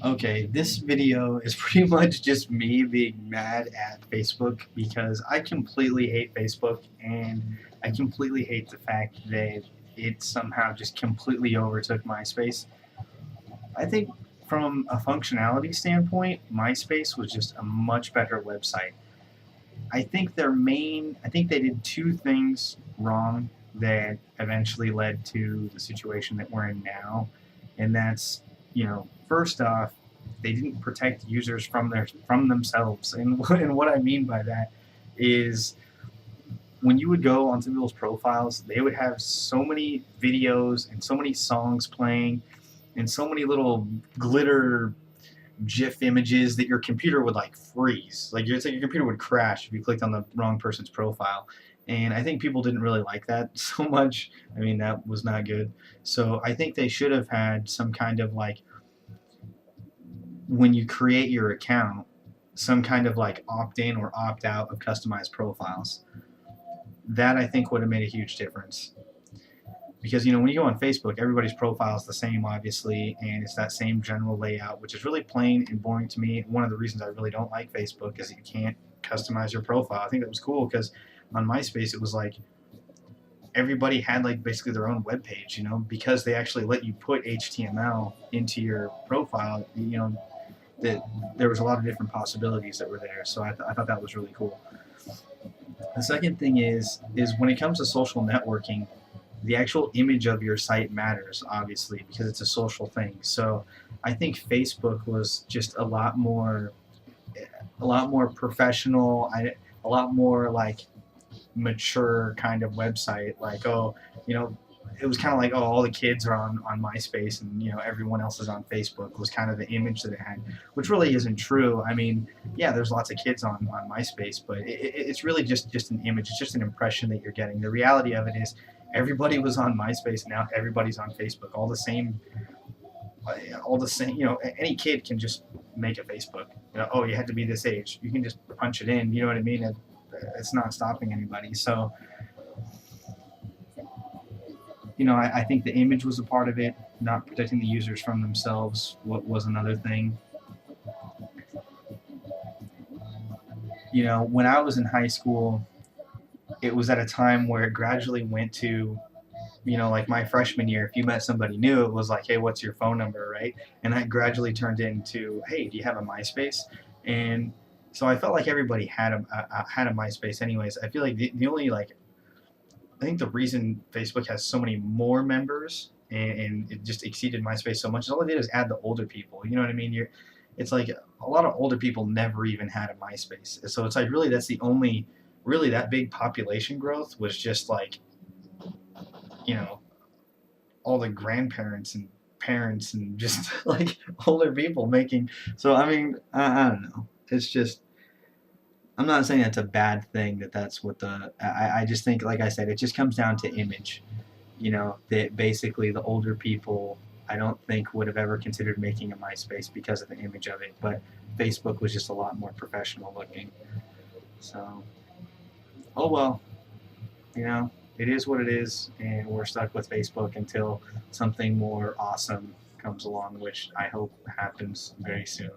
Okay, this video is pretty much just me being mad at Facebook because I completely hate Facebook and I completely hate the fact that it somehow just completely overtook MySpace. I think from a functionality standpoint, MySpace was just a much better website. I think they did two things wrong that eventually led to the situation that we're in now. And that's, first off, they didn't protect users from themselves. And and what I mean by that is when you would go onto people's profiles, they would have so many videos and so many songs playing and so many little glitter GIF images that your computer would like freeze. Like your computer would crash if you clicked on the wrong person's profile. And I think people didn't really like that so much. I mean, that was not good. So I think they should have had some kind of like, when you create your account, some kind of like opt in or opt out of customized profiles. That I think would have made a huge difference. Because when you go on Facebook, everybody's profile is the same, obviously, and it's that same general layout, which is really plain and boring to me. One of the reasons I really don't like Facebook is that you can't customize your profile. I think that was cool because on MySpace it was like everybody had like basically their own web page, because they actually let you put HTML into your profile. That there was a lot of different possibilities that were there. So I thought that was really cool. The second thing is when it comes to social networking, the actual image of your site matters, obviously, because it's a social thing. So I think Facebook was just a lot more professional, a lot more like mature kind of website. Like, it was kind of like, oh, all the kids are on MySpace and everyone else is on Facebook, was kind of the image that it had, which really isn't true. I mean, yeah, there's lots of kids on MySpace, but it's really just an image. It's just an impression that you're getting. The reality of it is everybody was on MySpace, and now everybody's on Facebook. All the same. Any kid can just make a Facebook. Oh, you had to be this age. You can just punch it in. You know what I mean? It's not stopping anybody. So I think the image was a part of it. Not protecting the users from themselves was another thing. When I was in high school, it was at a time where it gradually went to, like my freshman year, if you met somebody new, it was like, hey, what's your phone number, right? And that gradually turned into, hey, do you have a MySpace? And so I felt like everybody had a MySpace anyways. I feel like the only like I think the reason Facebook has so many more members and it just exceeded MySpace so much is all it did is add the older people. You know what I mean? It's like a lot of older people never even had a MySpace. So it's like really that's the only really that big population growth was just like you know all the grandparents and parents and just like older people making. So I mean I don't know. It's just I'm not saying that's a bad thing. That's what I just think, like I said, it just comes down to image. That basically the older people I don't think would have ever considered making a MySpace because of the image of it. But Facebook was just a lot more professional looking. So, oh well, it is what it is, and we're stuck with Facebook until something more awesome comes along, which I hope happens very soon.